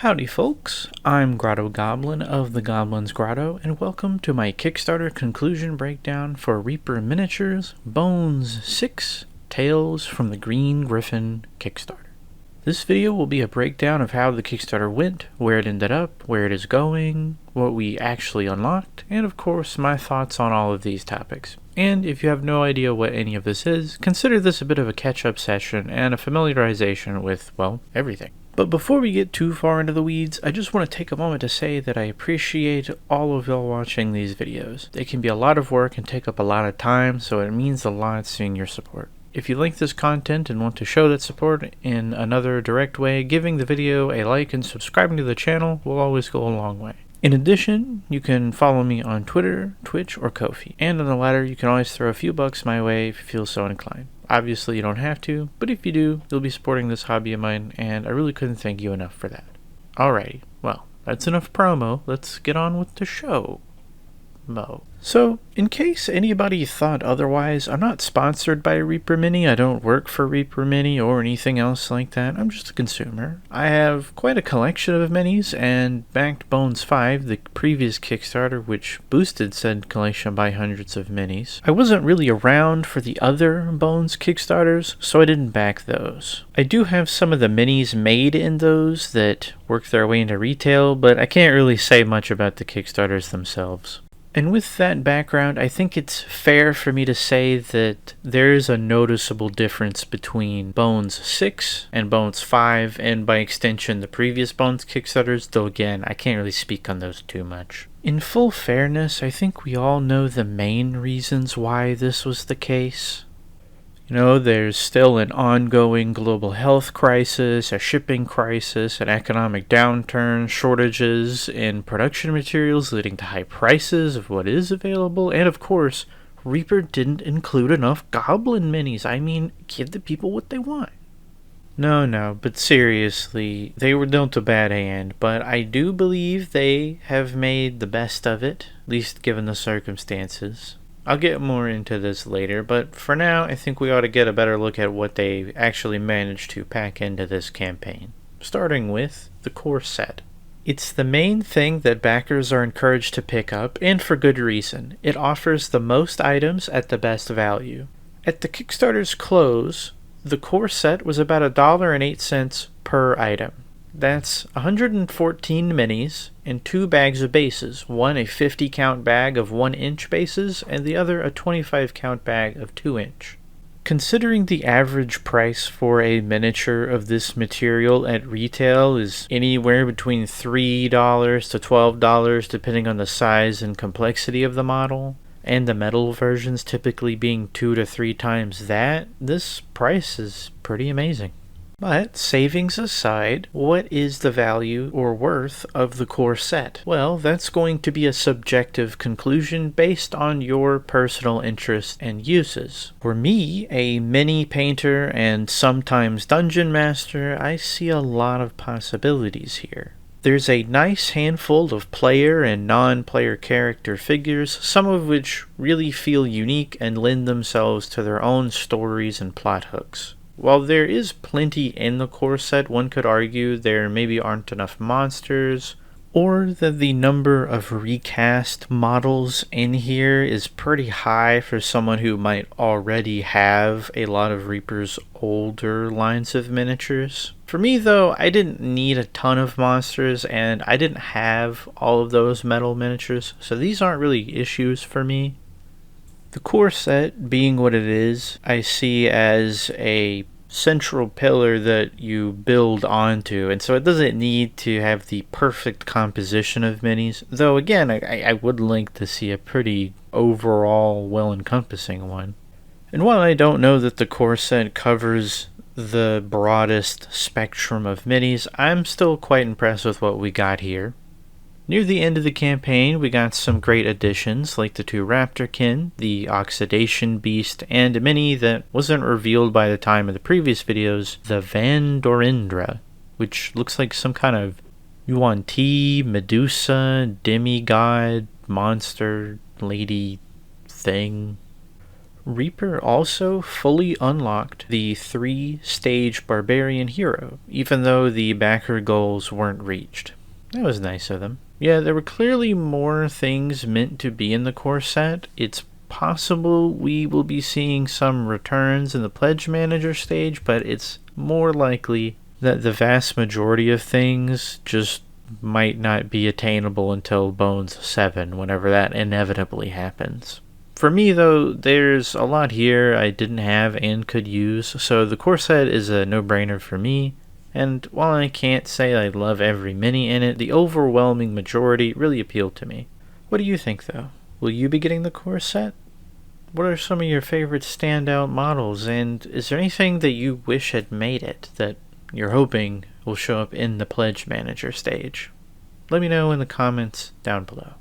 Howdy folks, I'm Grotto Goblin of the Goblin's Grotto, and welcome to my Kickstarter conclusion breakdown for Reaper Miniatures Bones 6 Tales from the Green Griffin Kickstarter. This video will be a breakdown of how the Kickstarter went, where it ended up, where it is going, what we actually unlocked, and of course my thoughts on all of these topics. And if you have no idea what any of this is, consider this a bit of a catch-up session and a familiarization with, well, everything. But before we get too far into the weeds, I just want to take a moment to say that I appreciate all of y'all watching these videos. They can be a lot of work and take up a lot of time, so it means a lot seeing your support. If you like this content and want to show that support in another direct way, giving the video a like and subscribing to the channel will always go a long way. In addition, you can follow me on Twitter, Twitch, or Ko-fi. And on the latter, you can always throw a few bucks my way if you feel so inclined. Obviously, you don't have to, but if you do, you'll be supporting this hobby of mine, and I really couldn't thank you enough for that. Alrighty, well, that's enough promo. Let's get on with the show. So, in case anybody thought otherwise, I'm not sponsored by Reaper Mini. I don't work for Reaper Mini or anything else like that. I'm just a consumer. I have quite a collection of minis and backed Bones 5, the previous Kickstarter, which boosted said collection by hundreds of minis. I wasn't really around for the other Bones Kickstarters, so I didn't back those. I do have some of the minis made in those that work their way into retail, but I can't really say much about the Kickstarters themselves. And with that background, I think it's fair for me to say that there is a noticeable difference between Bones 6 and Bones 5, and by extension the previous Bones Kickstarters, though again, I can't really speak on those too much. In full fairness, I think we all know the main reasons why this was the case. You know, there's still an ongoing global health crisis, a shipping crisis, an economic downturn, shortages in production materials leading to high prices of what is available, and of course, Reaper didn't include enough Goblin minis. I mean, give the people what they want. No, but seriously, they were dealt a bad hand, but I do believe they have made the best of it, at least given the circumstances. I'll get more into this later, but for now, I think we ought to get a better look at what they actually managed to pack into this campaign. Starting with the core set. It's the main thing that backers are encouraged to pick up, and for good reason. It offers the most items at the best value. At the Kickstarter's close, the core set was about $1.08 per item. That's 114 minis and 2 bags of bases, one a 50 count bag of 1 inch bases and the other a 25 count bag of 2 inch. Considering the average price for a miniature of this material at retail is anywhere between $3 to $12 depending on the size and complexity of the model, and the metal versions typically being 2 to 3 times that, this price is pretty amazing. But, savings aside, what is the value or worth of the core set? Well, that's going to be a subjective conclusion based on your personal interests and uses. For me, a mini painter and sometimes dungeon master, I see a lot of possibilities here. There's a nice handful of player and non-player character figures, some of which really feel unique and lend themselves to their own stories and plot hooks. While there is plenty in the core set, one could argue there maybe aren't enough monsters, or that the number of recast models in here is pretty high for someone who might already have a lot of Reaper's older lines of miniatures. For me though, I didn't need a ton of monsters, and I didn't have all of those metal miniatures, so these aren't really issues for me. The core set, being what it is, I see as a central pillar that you build onto, and so it doesn't need to have the perfect composition of minis, though again, I would like to see a pretty overall well-encompassing one. And while I don't know that the core set covers the broadest spectrum of minis, I'm still quite impressed with what we got here. Near the end of the campaign, we got some great additions like the 2 Raptorkin, the Oxidation Beast, and a mini that wasn't revealed by the time of the previous videos, the Vandorindra, which looks like some kind of Yuan-Ti, Medusa, demigod, monster, lady thing. Reaper also fully unlocked the 3-stage Barbarian Hero, even though the backer goals weren't reached. That was nice of them. Yeah, there were clearly more things meant to be in the core set. It's possible we will be seeing some returns in the Pledge Manager stage, but it's more likely that the vast majority of things just might not be attainable until Bones 7, whenever that inevitably happens. For me, though, there's a lot here I didn't have and could use, so the core set is a no-brainer for me. And while I can't say I love every mini in it, the overwhelming majority really appealed to me. What do you think, though? Will you be getting the core set? What are some of your favorite standout models, and is there anything that you wish had made it that you're hoping will show up in the Pledge Manager stage? Let me know in the comments down below.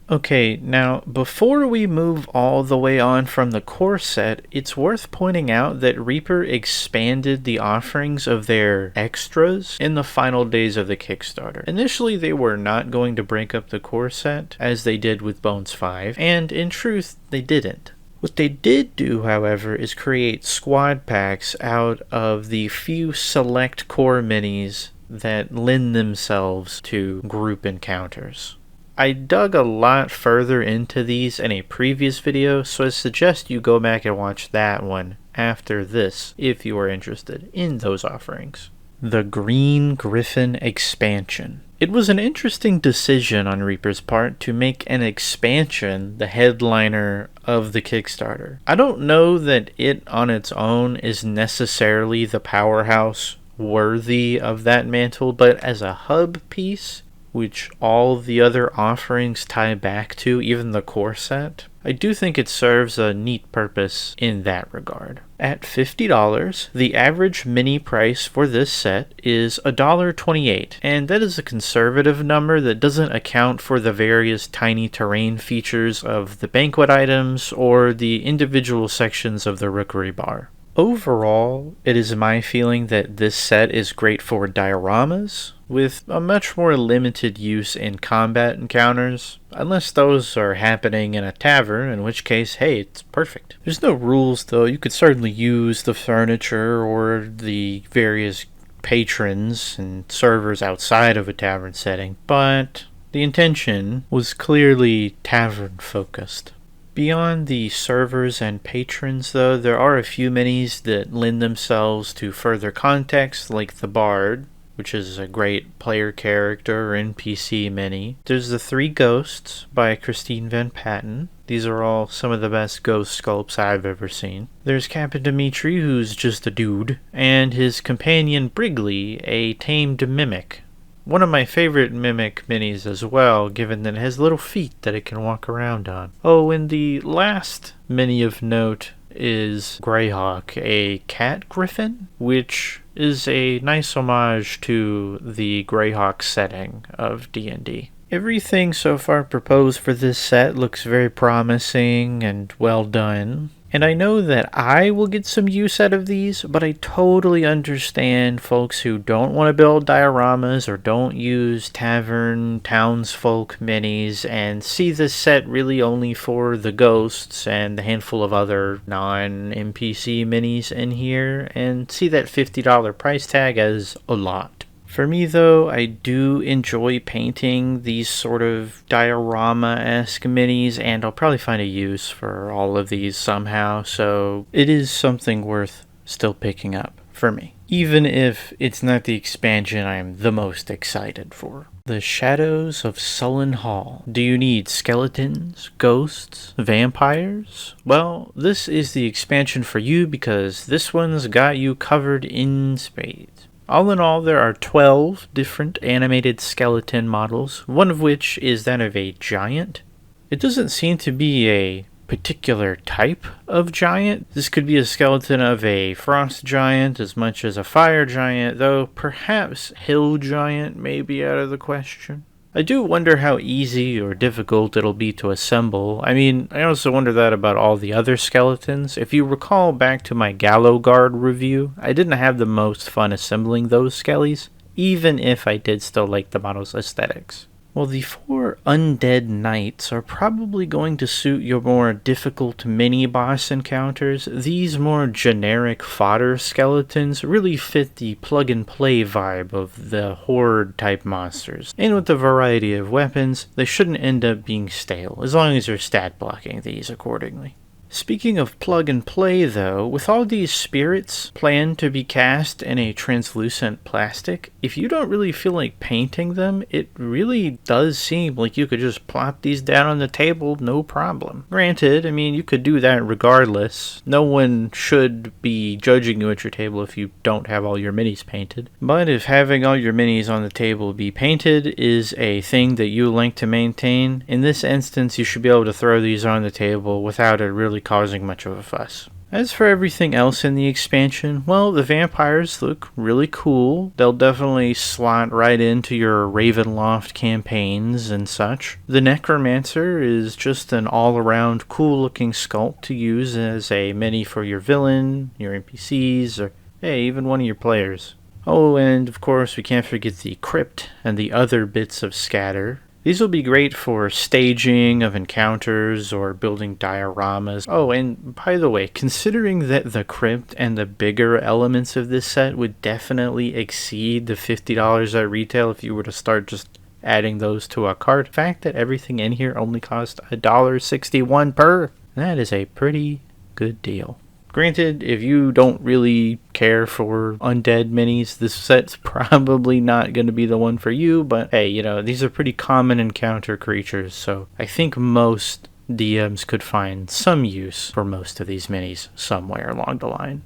Okay, now before we move all the way on from the core set, it's worth pointing out that Reaper expanded the offerings of their extras in the final days of the Kickstarter. Initially, they were not going to break up the core set, as they did with Bones 5, and in truth, they didn't. What they did do, however, is create squad packs out of the few select core minis that lend themselves to group encounters. I dug a lot further into these in a previous video, so I suggest you go back and watch that one after this if you are interested in those offerings. The Green Griffin expansion. It was an interesting decision on Reaper's part to make an expansion the headliner of the Kickstarter. I don't know that it on its own is necessarily the powerhouse worthy of that mantle, but as a hub piece, which all the other offerings tie back to, even the core set, I do think it serves a neat purpose in that regard. At $50, the average mini price for this set is $1.28, and that is a conservative number that doesn't account for the various tiny terrain features of the banquet items or the individual sections of the Rookery Bar. Overall, it is my feeling that this set is great for dioramas, with a much more limited use in combat encounters, unless those are happening in a tavern, in which case, hey, it's perfect. There's no rules, though. You could certainly use the furniture or the various patrons and servers outside of a tavern setting, but the intention was clearly tavern-focused. Beyond the servers and patrons, though, there are a few minis that lend themselves to further context, like the Bard, which is a great player character or NPC mini. There's the 3 Ghosts by Christine Van Patten. These are all some of the best ghost sculpts I've ever seen. There's Captain Dimitri, who's just a dude, and his companion Brigley, a tamed mimic. One of my favorite mimic minis as well, given that it has little feet that it can walk around on. Oh, and the last mini of note is Greyhawk, a cat griffin, which is a nice homage to the Greyhawk setting of D&D. Everything so far proposed for this set looks very promising and well done. And I know that I will get some use out of these, but I totally understand folks who don't want to build dioramas or don't use tavern townsfolk minis and see this set really only for the ghosts and the handful of other non-NPC minis in here, and see that $50 price tag as a lot. For me, though, I do enjoy painting these sort of diorama-esque minis, and I'll probably find a use for all of these somehow, so it is something worth still picking up for me, even if it's not the expansion I'm the most excited for. The Shadows of Sullen Hall. Do you need skeletons, ghosts, vampires? Well, this is the expansion for you because this one's got you covered in spades. All in all, there are 12 different animated skeleton models, one of which is that of a giant. It doesn't seem to be a particular type of giant. This could be a skeleton of a frost giant as much as a fire giant, though perhaps hill giant may be out of the question. I do wonder how easy or difficult it'll be to assemble. I mean, I also wonder that about all the other skeletons. If you recall back to my Gallow Guard review, I didn't have the most fun assembling those skellies, even if I did still like the model's aesthetics. Well, the 4 Undead Knights are probably going to suit your more difficult mini-boss encounters. These more generic fodder skeletons really fit the plug-and-play vibe of the horde-type monsters. And with the variety of weapons, they shouldn't end up being stale, as long as you're stat-blocking these accordingly. Speaking of plug and play though, with all these spirits planned to be cast in a translucent plastic, if you don't really feel like painting them, it really does seem like you could just plop these down on the table, no problem. Granted, I mean, you could do that regardless. No one should be judging you at your table if you don't have all your minis painted. But if having all your minis on the table be painted is a thing that you like to maintain, in this instance you should be able to throw these on the table without it really causing much of a fuss. As for everything else in the expansion, well, the vampires look really cool. They'll definitely slot right into your Ravenloft campaigns and such. The Necromancer is just an all-around cool-looking sculpt to use as a mini for your villain, your NPCs, or hey, even one of your players. Oh, and of course we can't forget the Crypt and the other bits of scatter. These will be great for staging of encounters or building dioramas. Oh, and by the way, considering that the crypt and the bigger elements of this set would definitely exceed the $50 at retail if you were to start just adding those to a cart, the fact that everything in here only cost $1.61 per, that is a pretty good deal. Granted, if you don't really care for undead minis, this set's probably not going to be the one for you, but hey, you know, these are pretty common encounter creatures, so I think most DMs could find some use for most of these minis somewhere along the line.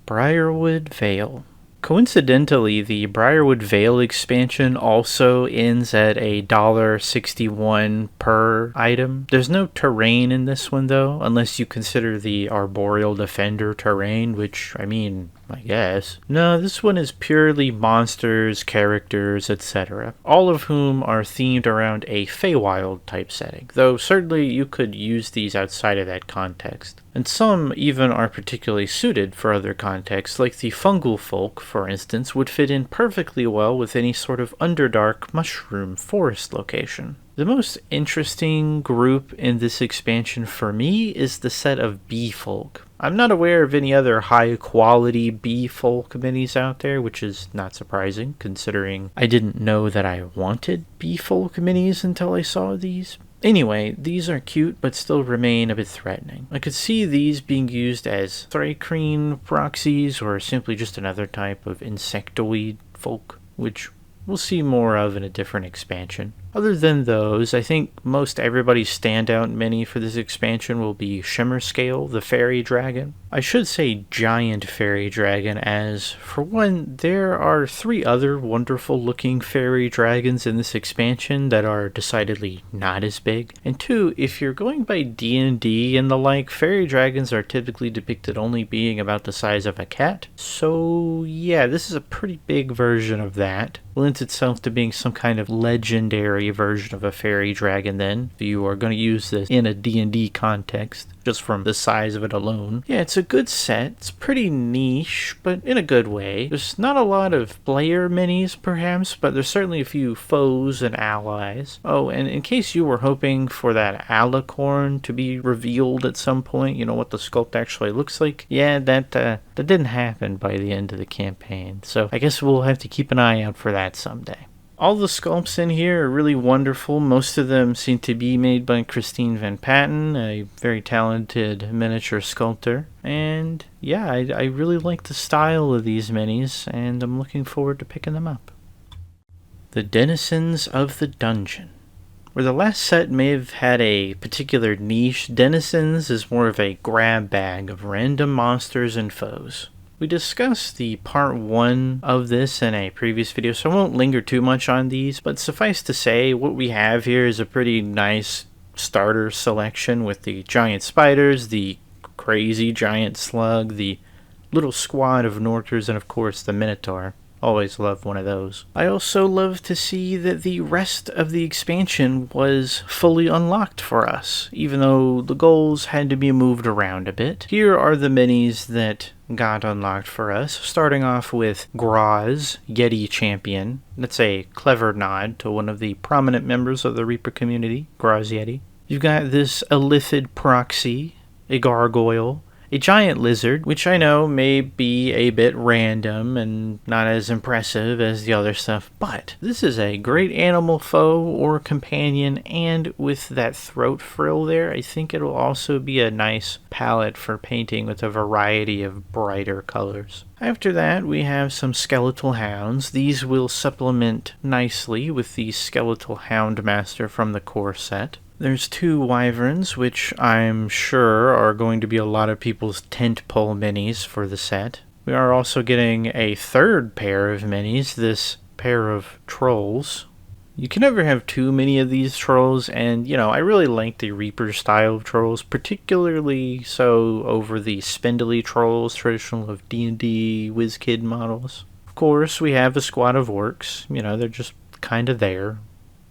Briarwood Vale. Coincidentally, the Briarwood Vale expansion also ends at $1.61 per item. There's no terrain in this one though, unless you consider the Arboreal Defender terrain, which, I mean, I guess. No, this one is purely monsters, characters, etc., all of whom are themed around a Feywild type setting, though certainly you could use these outside of that context. And some even are particularly suited for other contexts, like the Fungal Folk, for instance, would fit in perfectly well with any sort of Underdark mushroom forest location. The most interesting group in this expansion for me is the set of Bee Folk. I'm not aware of any other high-quality Bee Folk minis out there, which is not surprising, considering I didn't know that I wanted Bee Folk minis until I saw these. Anyway, these are cute, but still remain a bit threatening. I could see these being used as Thrycreen proxies, or simply just another type of insectoid folk, which we'll see more of in a different expansion. Other than those, I think most everybody's standout mini for this expansion will be Shimmerscale, the fairy dragon. I should say giant fairy dragon, as, for one, there are 3 other wonderful looking fairy dragons in this expansion that are decidedly not as big. And 2, if you're going by D&D and the like, fairy dragons are typically depicted only being about the size of a cat. So yeah, this is a pretty big version of that. Lends itself to being some kind of legendary version of a fairy dragon then, if you are going to use this in a D&D context, just from the size of it alone. Yeah, it's a good set. It's pretty niche, but in a good way. There's not a lot of player minis, perhaps, but there's certainly a few foes and allies. Oh, and in case you were hoping for that alicorn to be revealed at some point, you know, what the sculpt actually looks like, yeah, that didn't happen by the end of the campaign, so I guess we'll have to keep an eye out for that someday. All the sculpts in here are really wonderful. Most of them seem to be made by Christine Van Patten, a very talented miniature sculptor. And yeah, I really like the style of these minis, and I'm looking forward to picking them up. The Denizens of the Dungeon. Where the last set may have had a particular niche, Denizens is more of a grab bag of random monsters and foes. We discussed the part 1 of this in a previous video, so I won't linger too much on these, but suffice to say, what we have here is a pretty nice starter selection with the giant spiders, the crazy giant slug, the little squad of Norters, and of course the Minotaur. Always love one of those. I also love to see that the rest of the expansion was fully unlocked for us, even though the goals had to be moved around a bit. Here are the minis that got unlocked for us, starting off with Graz, Yeti Champion. That's a clever nod to one of the prominent members of the Reaper community, Graz Yeti. You've got this Illithid Proxy, a Gargoyle, a giant lizard, which I know may be a bit random and not as impressive as the other stuff, but this is a great animal foe or companion, and with that throat frill there, I think it'll also be a nice palette for painting with a variety of brighter colors. After that, we have some skeletal hounds. These will supplement nicely with the skeletal hound master from the core set. There's 2 wyverns, which I'm sure are going to be a lot of people's tentpole minis for the set. We are also getting a 3rd pair of minis, this pair of trolls. You can never have too many of these trolls, and, I really like the Reaper style of trolls, particularly so over the spindly trolls, traditional of D&D WizKid models. Of course, we have a squad of orcs. They're just kind of there.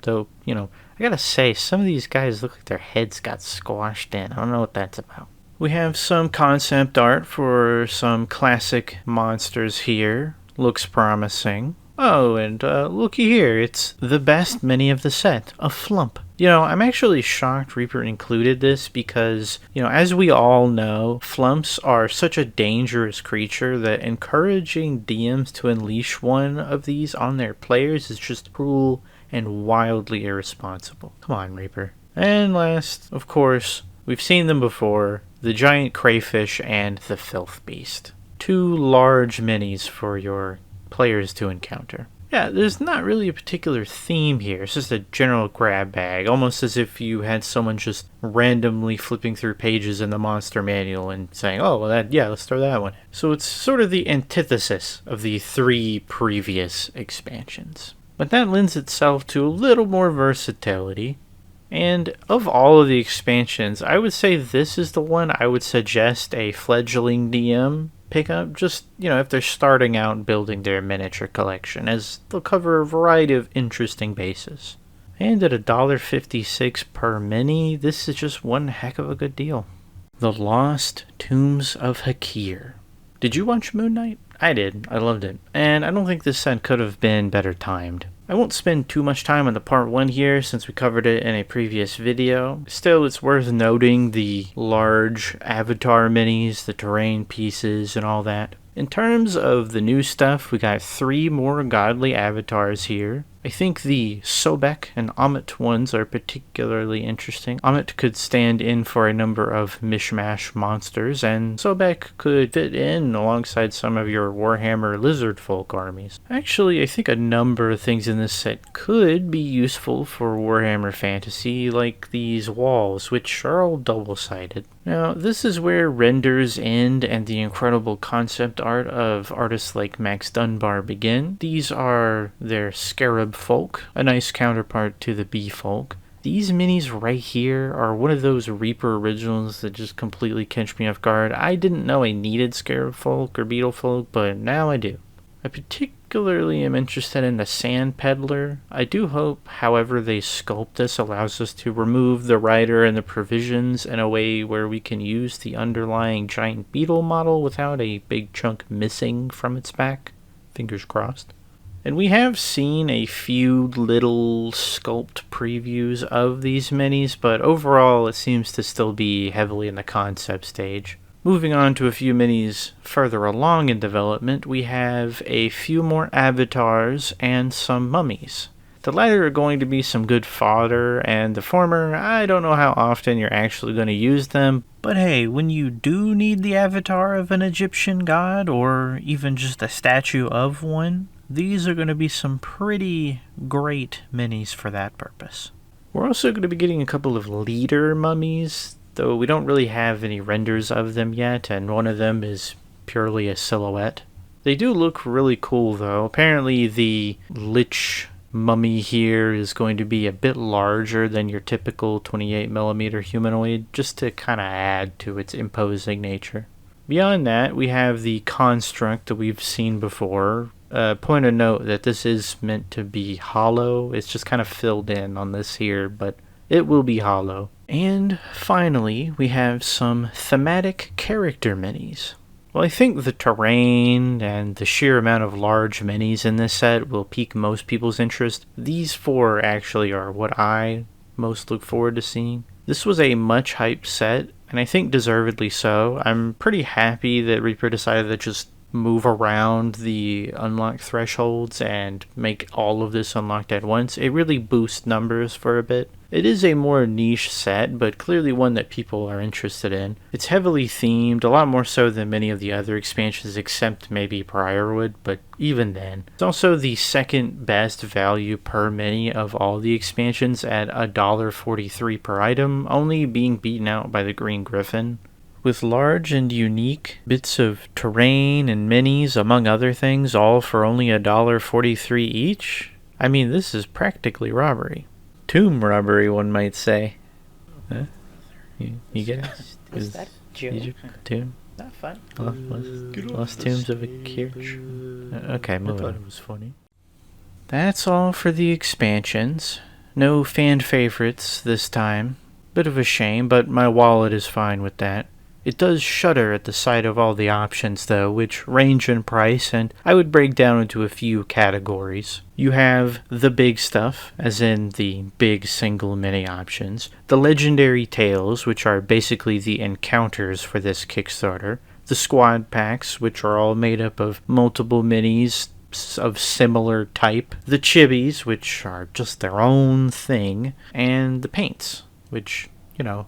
Though, I gotta say, some of these guys look like their heads got squashed in. I don't know what that's about. We have some concept art for some classic monsters here. Looks promising. Oh, and looky here, it's the best mini of the set, a Flump. I'm actually shocked Reaper included this because, as we all know, Flumps are such a dangerous creature that encouraging DMs to unleash one of these on their players is just cruel and wildly irresponsible. Come on, Reaper. And last, of course, we've seen them before, the giant crayfish and the filth beast. 2 large minis for your players to encounter. Yeah, there's not really a particular theme here. It's just a general grab bag, almost as if you had someone just randomly flipping through pages in the monster manual and saying, oh, well, let's throw that one in. So it's sort of the antithesis of the 3 previous expansions. But that lends itself to a little more versatility. And of all of the expansions, I would say this is the one I would suggest a fledgling DM pick up, just, if they're starting out building their miniature collection, as they'll cover a variety of interesting bases. And at $1.56 per mini, this is just one heck of a good deal. The Lost Tombs of Hakir. Did you watch Moon Knight? I did. I loved it. And I don't think this set could have been better timed. I won't spend too much time on the part 1 here since we covered it in a previous video. Still, it's worth noting the large avatar minis, the terrain pieces, and all that. In terms of the new stuff, we got 3 more godly avatars here. I think the Sobek and Amit ones are particularly interesting. Amit could stand in for a number of mishmash monsters, and Sobek could fit in alongside some of your Warhammer Lizardfolk armies. Actually, I think a number of things in this set could be useful for Warhammer Fantasy, like these walls, which are all double-sided. Now, this is where renders end and the incredible concept art of artists like Max Dunbar begin. These are their Scarab Folk, a nice counterpart to the Bee Folk. These minis right here are one of those Reaper originals that just completely catch me off guard. I didn't know I needed Scarab Folk or Beetle Folk, but now I do. I particularly am interested in the Sand Peddler. I do hope, however they sculpt this, allows us to remove the rider and the provisions in a way where we can use the underlying giant beetle model without a big chunk missing from its back. Fingers crossed. And we have seen a few little sculpt previews of these minis, but overall it seems to still be heavily in the concept stage. Moving on to a few minis further along in development, we have a few more avatars and some mummies. The latter are going to be some good fodder, and the former, I don't know how often you're actually going to use them, but hey, when you do need the avatar of an Egyptian god, or even just a statue of one, these are going to be some pretty great minis for that purpose. We're also going to be getting a couple of leader mummies, though we don't really have any renders of them yet, and one of them is purely a silhouette. They do look really cool, though. Apparently the Lich mummy here is going to be a bit larger than your typical 28mm humanoid, just to kind of add to its imposing nature. Beyond that, we have the construct that we've seen before, point of note that this is meant to be hollow. It's just kind of filled in on this here, but it will be hollow. And finally, we have some thematic character minis. Well, I think the terrain and the sheer amount of large minis in this set will pique most people's interest. These 4 actually are what I most look forward to seeing. This was a much hyped set, and I think deservedly so. I'm pretty happy that Reaper decided to just move around the unlock thresholds and make all of this unlocked at once. It really boosts numbers for a bit. It is a more niche set, but clearly one that people are interested in. It's heavily themed, a lot more so than many of the other expansions except maybe Briarwood, but even then. It's also the second best value per mini of all the expansions at $1.43 per item, only being beaten out by the Green Griffin. With large and unique bits of terrain and minis, among other things, all for only $1.43 each? I mean, this is practically robbery. Tomb robbery, one might say. Huh? You get it? Is that joke? Tomb? Not fun. Lost Tombs of Hakir. Okay, I thought it was funny. That's all for the expansions. No fan favorites this time. Bit of a shame, but my wallet is fine with that. It does shudder at the sight of all the options, though, which range in price, and I would break down into a few categories. You have the big stuff, as in the big single mini options, the legendary tales, which are basically the encounters for this Kickstarter, the squad packs, which are all made up of multiple minis of similar type, the Chibis, which are just their own thing, and the paints, which, you know.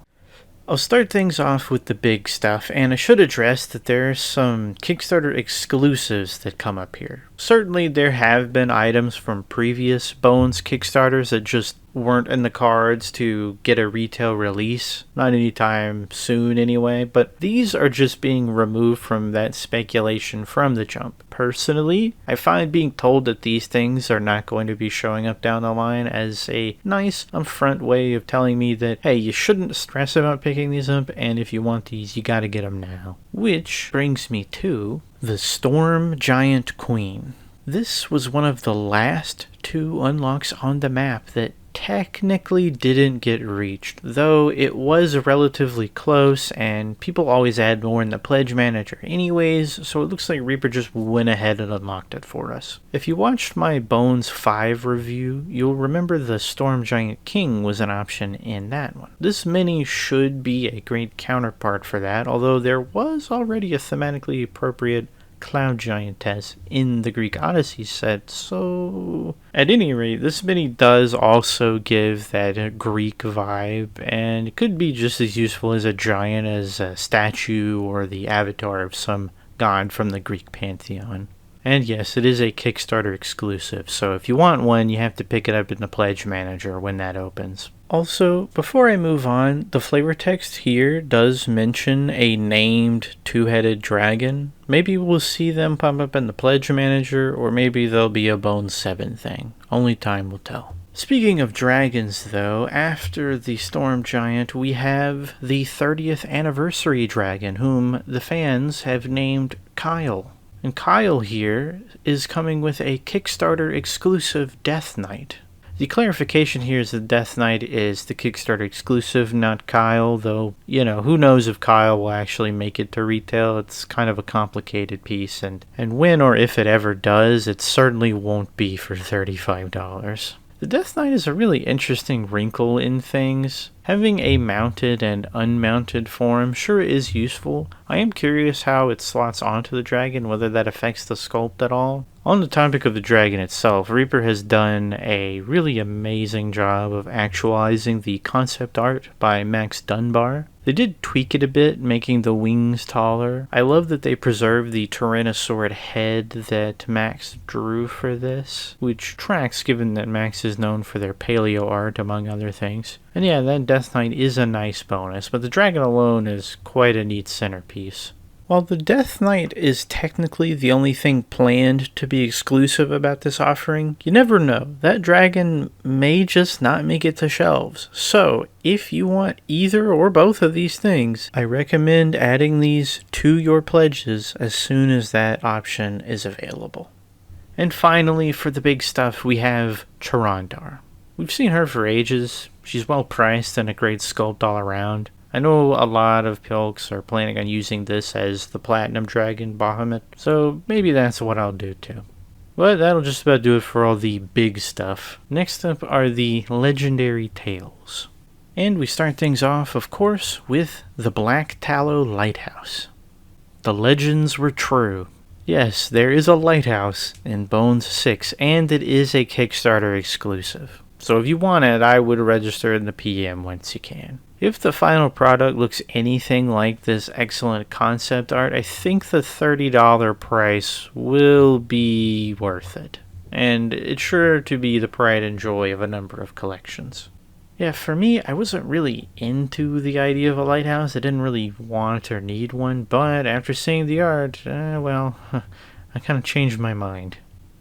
I'll start things off with the big stuff, and I should address that there are some Kickstarter exclusives that come up here. Certainly there have been items from previous Bones Kickstarters that just weren't in the cards to get a retail release, not anytime soon anyway, but these are just being removed from that speculation from the jump. Personally, I find being told that these things are not going to be showing up down the line as a nice upfront way of telling me that, hey, you shouldn't stress about picking these up, and if you want these, you gotta get them now. Which brings me to the Storm Giant Queen. This was one of the last 2 unlocks on the map that technically didn't get reached, though it was relatively close, and people always add more in the pledge manager anyways, so it looks like Reaper just went ahead and unlocked it for us. If you watched my Bones 5 review, you'll remember the Storm Giant King was an option in that one. This mini should be a great counterpart for that, although there was already a thematically appropriate Cloud Giantess in the Greek Odyssey set, so at any rate, this mini does also give that Greek vibe, and it could be just as useful as a giant as a statue or the avatar of some god from the Greek pantheon. And yes, it is a Kickstarter exclusive, so if you want one, you have to pick it up in the Pledge Manager when that opens. Also, before I move on, the flavor text here does mention a named 2-headed dragon. Maybe we'll see them pop up in the Pledge Manager, or maybe there'll be a Bones 7 thing. Only time will tell. Speaking of dragons, though, after the Storm Giant, we have the 30th Anniversary Dragon, whom the fans have named Kyle. And Kyle here is coming with a Kickstarter exclusive Deathknight. The clarification here is that Deathknight is the Kickstarter exclusive, not Kyle, though, you know, who knows if Kyle will actually make it to retail. It's kind of a complicated piece, and when or if it ever does, it certainly won't be for $35. The Deathknight is a really interesting wrinkle in things. Having a mounted and unmounted form sure is useful. I am curious how it slots onto the dragon, whether that affects the sculpt at all. On the topic of the dragon itself, Reaper has done a really amazing job of actualizing the concept art by Max Dunbar. They did tweak it a bit, making the wings taller. I love that they preserved the Tyrannosaur head that Max drew for this, which tracks given that Max is known for their paleo art, among other things. And yeah, that Deathknight is a nice bonus, but the dragon alone is quite a neat centerpiece. While the Deathknight is technically the only thing planned to be exclusive about this offering, you never know. That dragon may just not make it to shelves. So, if you want either or both of these things, I recommend adding these to your pledges as soon as that option is available. And finally, for the big stuff, we have Chaarondar. We've seen her for ages. She's well priced and a great sculpt all around. I know a lot of folks are planning on using this as the Platinum Dragon Bahamut, so maybe that's what I'll do too. But that'll just about do it for all the big stuff. Next up are the Legendary Tales. And we start things off, of course, with the Blacktallow Lighthouse. The legends were true. Yes, there is a lighthouse in Bones 6, and it is a Kickstarter exclusive. So if you want it, I would register in the PM once you can. If the final product looks anything like this excellent concept art, I think the $30 price will be worth it. And it's sure to be the pride and joy of a number of collections. Yeah, for me, I wasn't really into the idea of a lighthouse. I didn't really want or need one, but after seeing the art, I kind of changed my mind.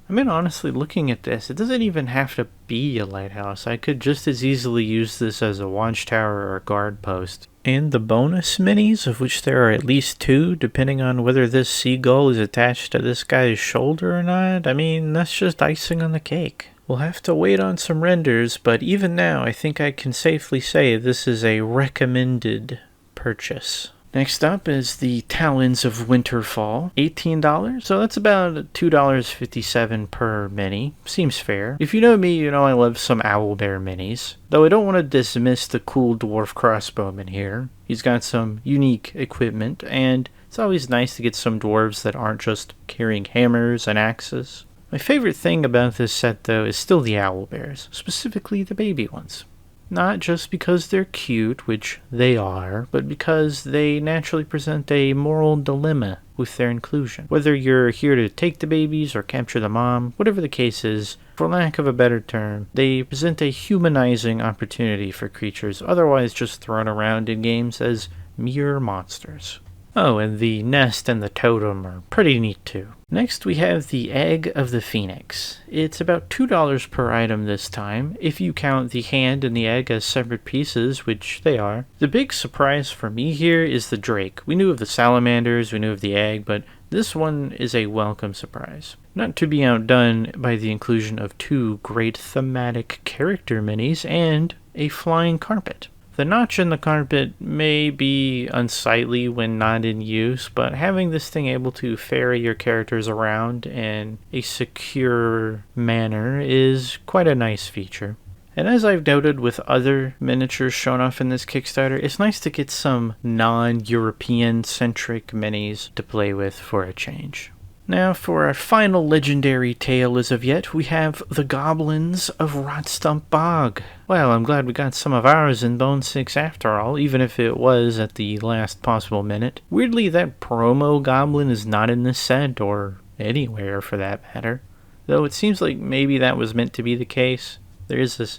I mean, honestly, looking at this, it doesn't even have to be a lighthouse. I could just as easily use this as a watchtower or a guard post. And the bonus minis, of which there are at least 2, depending on whether this seagull is attached to this guy's shoulder or not, I mean, that's just icing on the cake. We'll have to wait on some renders, but even now, I think I can safely say this is a recommended purchase. Next up is the Talons of Winterfall, $18, so that's about $2.57 per mini. Seems fair. If you know me, you know I love some owlbear minis, though I don't want to dismiss the cool dwarf crossbowman here. He's got some unique equipment, and it's always nice to get some dwarves that aren't just carrying hammers and axes. My favorite thing about this set, though, is still the owlbears, specifically the baby ones. Not just because they're cute, which they are, but because they naturally present a moral dilemma with their inclusion. Whether you're here to take the babies or capture the mom, whatever the case is, for lack of a better term, they present a humanizing opportunity for creatures otherwise just thrown around in games as mere monsters. Oh, and the nest and the totem are pretty neat too. Next we have the Egg of the Phoenix. It's about $2 per item this time, if you count the hand and the egg as separate pieces, which they are. The big surprise for me here is the drake. We knew of the salamanders, we knew of the egg, but this one is a welcome surprise. Not to be outdone by the inclusion of 2 great thematic character minis and a flying carpet. The notch in the carpet may be unsightly when not in use, but having this thing able to ferry your characters around in a secure manner is quite a nice feature. And as I've noted with other miniatures shown off in this Kickstarter, it's nice to get some non-European centric minis to play with for a change. Now for our final legendary tale as of yet, we have the Goblins of Rotstump Bog. Well, I'm glad we got some of ours in Bone 6 after all, even if it was at the last possible minute. Weirdly, that promo goblin is not in this set, or anywhere for that matter. Though it seems like maybe that was meant to be the case. There is this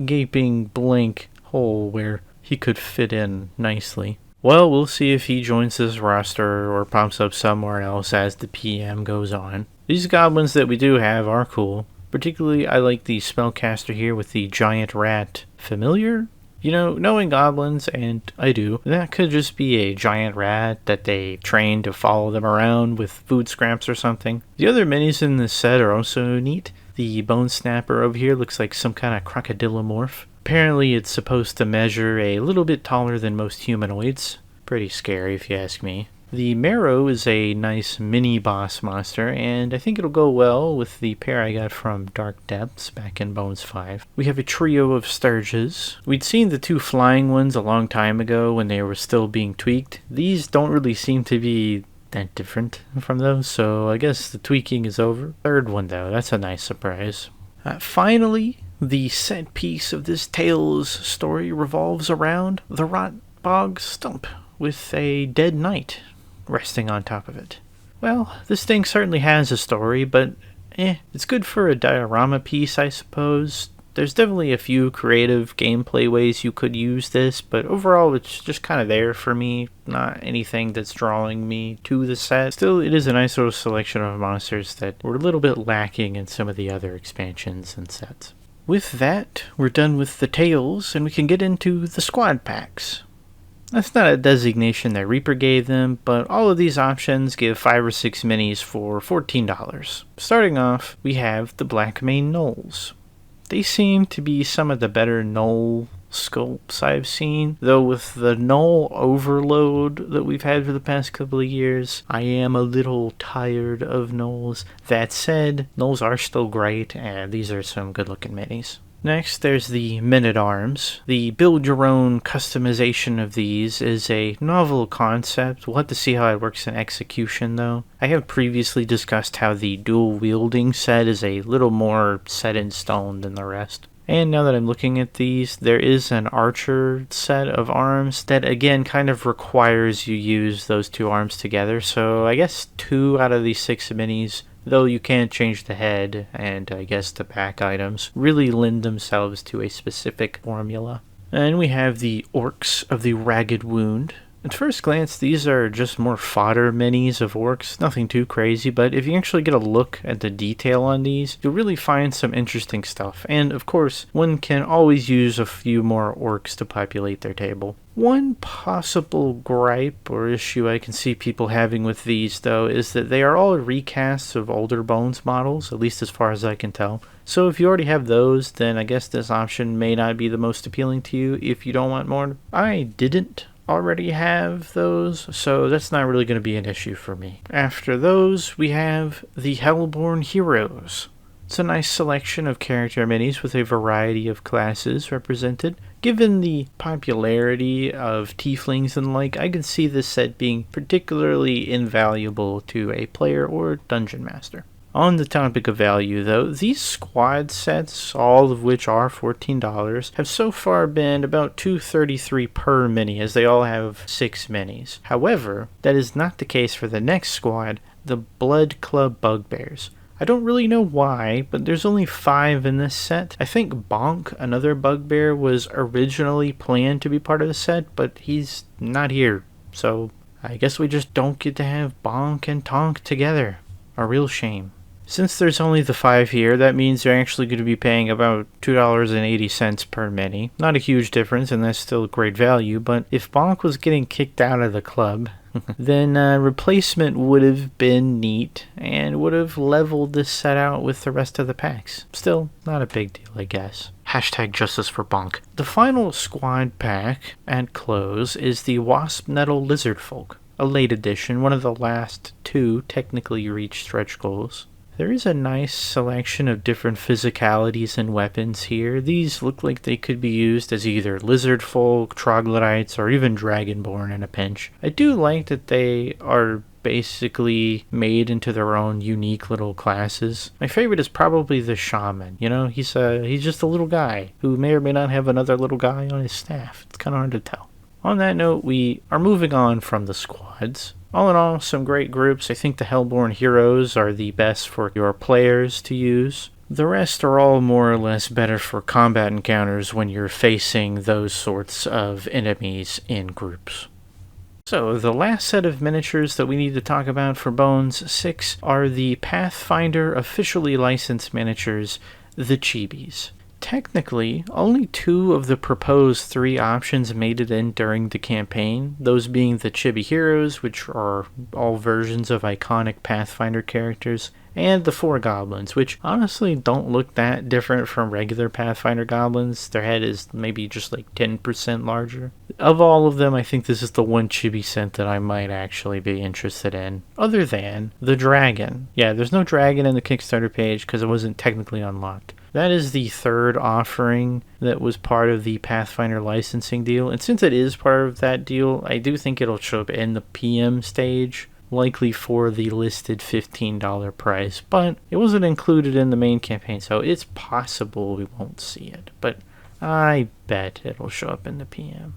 gaping blank hole where he could fit in nicely. Well, we'll see if he joins this roster or pops up somewhere else as the PM goes on. These goblins that we do have are cool. Particularly, I like the spellcaster here with the giant rat familiar. You know, knowing goblins, and I do, that could just be a giant rat that they train to follow them around with food scraps or something. The other minis in this set are also neat. The bone snapper over here looks like some kind of crocodilomorph. Apparently it's supposed to measure a little bit taller than most humanoids. Pretty scary if you ask me. The Marrow is a nice mini boss monster, and I think it'll go well with the pair I got from Dark Depths back in Bones 5. We have a trio of Sturges. We'd seen the 2 flying ones a long time ago when they were still being tweaked. These don't really seem to be that different from those, so I guess the tweaking is over. Third one though, that's a nice surprise. Finally, the set piece of this Tales story revolves around the Rot Bog stump with a dead knight resting on top of it. Well, this thing certainly has a story, but it's good for a diorama piece, I suppose. There's definitely a few creative gameplay ways you could use this, but overall it's just kind of there for me, not anything that's drawing me to the set. Still, it is a nice little selection of monsters that were a little bit lacking in some of the other expansions and sets. With that, we're done with the tales, and we can get into the squad packs. That's not a designation that Reaper gave them, but all of these options give 5 or 6 minis for $14. Starting off, we have the Blackmane Gnolls. They seem to be some of the better gnoll sculpts I've seen, though with the gnoll overload that we've had for the past couple of years, I am a little tired of gnolls. That said, gnolls are still great, and these are some good looking minis. Next, there's the Men-at-Arms. The build-your-own customization of these is a novel concept. We'll have to see how it works in execution, though. I have previously discussed how the dual-wielding set is a little more set in stone than the rest. And now that I'm looking at these, there is an archer set of arms that again kind of requires you use those two arms together. So I guess 2 out of these 6 minis, though you can't change the head and I guess the back items, really lend themselves to a specific formula. And we have the Orcs of the Ragged Wound. At first glance, these are just more fodder minis of orcs, nothing too crazy, but if you actually get a look at the detail on these, you'll really find some interesting stuff. And of course, one can always use a few more orcs to populate their table. One possible gripe or issue I can see people having with these, though, is that they are all recasts of older Bones models, at least as far as I can tell. So if you already have those, then I guess this option may not be the most appealing to you if you don't want more. I didn't already have those, so that's not really going to be an issue for me. After those, we have the Hellborn Heroes. It's a nice selection of character minis with a variety of classes represented. Given the popularity of tieflings and like, I can see this set being particularly invaluable to a player or dungeon master. On the topic of value, though, these squad sets, all of which are $14, have so far been about $2.33 per mini, as they all have 6 minis. However, that is not the case for the next squad, the Bloodclub Bugbears. I don't really know why, but there's only 5 in this set. I think Bonk, another bugbear, was originally planned to be part of the set, but he's not here, so I guess we just don't get to have Bonk and Tonk together. A real shame. Since there's only the 5 here, that means you're actually going to be paying about $2.80 per mini. Not a huge difference, and that's still great value, but if Bonk was getting kicked out of the club, then replacement would have been neat and would have leveled this set out with the rest of the packs. Still, not a big deal, I guess. Hashtag justice for Bonk. The final squad pack at close is the Waspnettle Lizardfolk, a late edition, one of the last 2 technically reached stretch goals. There is a nice selection of different physicalities and weapons here. These look like they could be used as either lizardfolk, troglodytes, or even dragonborn in a pinch. I do like that they are basically made into their own unique little classes. My favorite is probably the shaman. You know, he's just a little guy who may or may not have another little guy on his staff. It's kind of hard to tell. On that note, we are moving on from the squads. All in all, some great groups. I think the Hellborn Heroes are the best for your players to use. The rest are all more or less better for combat encounters when you're facing those sorts of enemies in groups. So, the last set of miniatures that we need to talk about for Bones 6 are the Pathfinder officially licensed miniatures, the Chibis. Technically, only 2 of the proposed 3 options made it in during the campaign, those being the Chibi Heroes, which are all versions of iconic Pathfinder characters, and the 4 Goblins, which honestly don't look that different from regular Pathfinder Goblins. Their head is maybe just like 10% larger. Of all of them, I think this is the one Chibi set that I might actually be interested in, other than the Dragon. Yeah, there's no Dragon in the Kickstarter page because it wasn't technically unlocked. That is the 3rd offering that was part of the Pathfinder licensing deal, and since it is part of that deal, I do think it'll show up in the PM stage, likely for the listed $15 price, but it wasn't included in the main campaign, so it's possible we won't see it, but I bet it'll show up in the PM.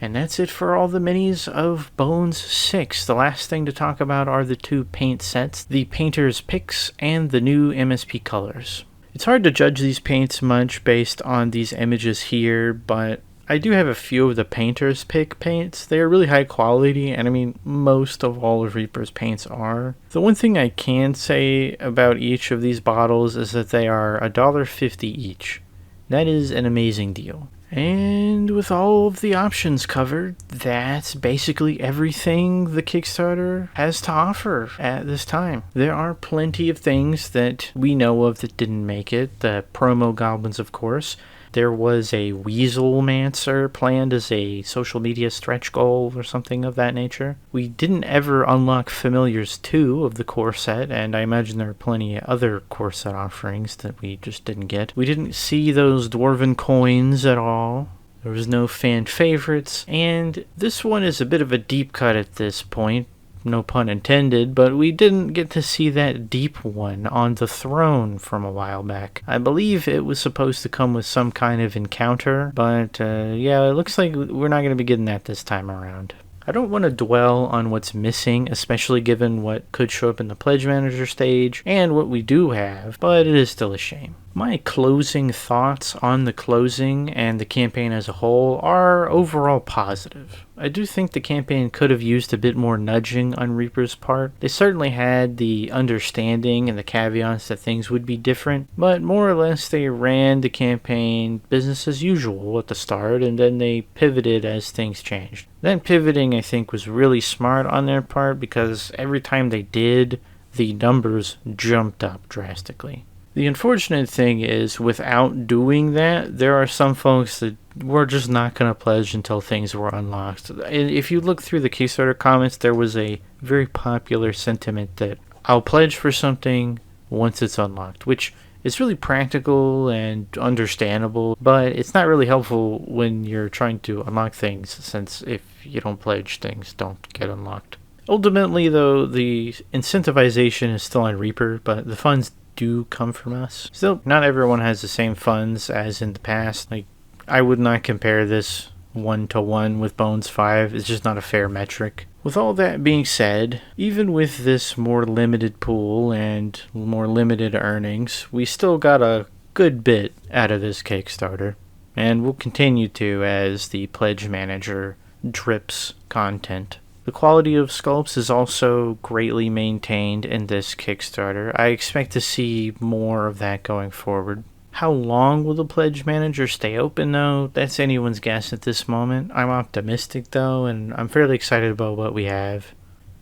And that's it for all the minis of Bones 6. The last thing to talk about are the 2 paint sets, the Painter's Picks and the new MSP colors. It's hard to judge these paints much based on these images here, but I do have a few of the Painter's Pick paints. They are really high quality, and I mean, most of all of Reaper's paints are. The one thing I can say about each of these bottles is that they are $1.50 each. That is an amazing deal. And with all of the options covered, that's basically everything the Kickstarter has to offer at this time. There are plenty of things that we know of that didn't make it. The promo goblins, of course. There was a Weaselmancer planned as a social media stretch goal or something of that nature. We didn't ever unlock Familiars 2 of the core set, and I imagine there are plenty of other core set offerings that we just didn't get. We didn't see those Dwarven coins at all. There was no fan favorites, and this one is a bit of a deep cut at this point. No pun intended, but we didn't get to see that deep one on the throne from a while back. I believe it was supposed to come with some kind of encounter, but yeah, it looks like we're not going to be getting that this time around. I don't want to dwell on what's missing, especially given what could show up in the Pledge Manager stage and what we do have, but it is still a shame. My closing thoughts on the closing and the campaign as a whole are overall positive. I do think the campaign could have used a bit more nudging on Reaper's part. They certainly had the understanding and the caveats that things would be different, but more or less they ran the campaign business as usual at the start, and then they pivoted as things changed. That pivoting, I think, was really smart on their part, because every time they did, the numbers jumped up drastically. The unfortunate thing is, without doing that, there are some folks that were just not going to pledge until things were unlocked. If you look through the Kickstarter comments, there was a very popular sentiment that I'll pledge for something once it's unlocked, which is really practical and understandable, but it's not really helpful when you're trying to unlock things, since if you don't pledge, things don't get unlocked. Ultimately, though, the incentivization is still on Reaper, but the funds do come from us. Still, not everyone has the same funds as in the past. Like, I would not compare this 1-to-1 with Bones 5. It's just not a fair metric. With all that being said, even with this more limited pool and more limited earnings, we still got a good bit out of this Kickstarter, and we'll continue to as the Pledge Manager drips content. The quality of sculpts is also greatly maintained in this Kickstarter. I expect to see more of that going forward. How long will the Pledge Manager stay open, though? That's anyone's guess at this moment. I'm optimistic, though, and I'm fairly excited about what we have.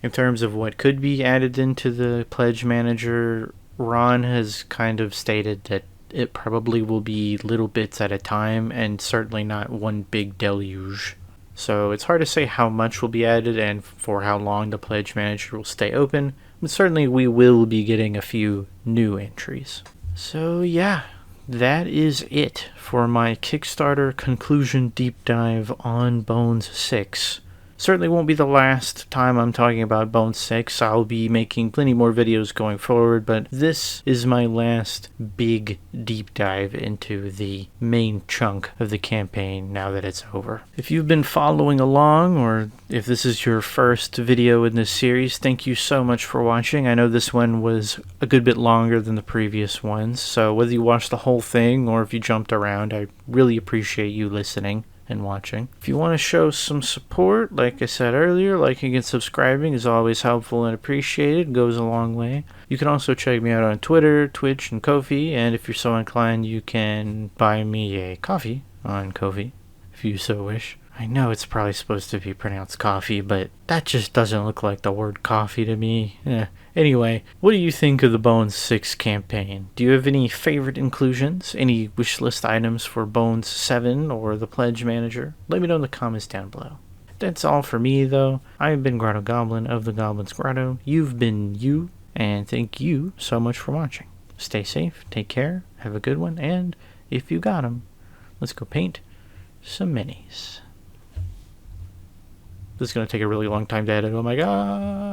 In terms of what could be added into the Pledge Manager, Ron has kind of stated that it probably will be little bits at a time, and certainly not one big deluge. So it's hard to say how much will be added and for how long the Pledge Manager will stay open, but certainly we will be getting a few new entries. So yeah, that is it for my Kickstarter conclusion deep dive on Bones 6. Certainly won't be the last time I'm talking about Bones 6. I'll be making plenty more videos going forward, but this is my last big deep dive into the main chunk of the campaign now that it's over. If you've been following along, or if this is your first video in this series, thank you so much for watching. I know this one was a good bit longer than the previous ones, so whether you watched the whole thing or if you jumped around, I really appreciate you listening and watching. If you want to show some support, like I said earlier, liking and subscribing is always helpful and appreciated. It goes a long way. You can also check me out on Twitter, Twitch, and Ko-fi, and if you're so inclined, you can buy me a coffee on Ko-fi, if you so wish. I know it's probably supposed to be pronounced coffee, but that just doesn't look like the word coffee to me. Anyway, what do you think of the Bones 6 campaign? Do you have any favorite inclusions? Any wishlist items for Bones 7 or the Pledge Manager? Let me know in the comments down below. That's all for me, though. I've been Grotto Goblin of the Goblin's Grotto. You've been you, and thank you so much for watching. Stay safe, take care, have a good one, and if you got 'em, let's go paint some minis. This is going to take a really long time to edit. Oh my god.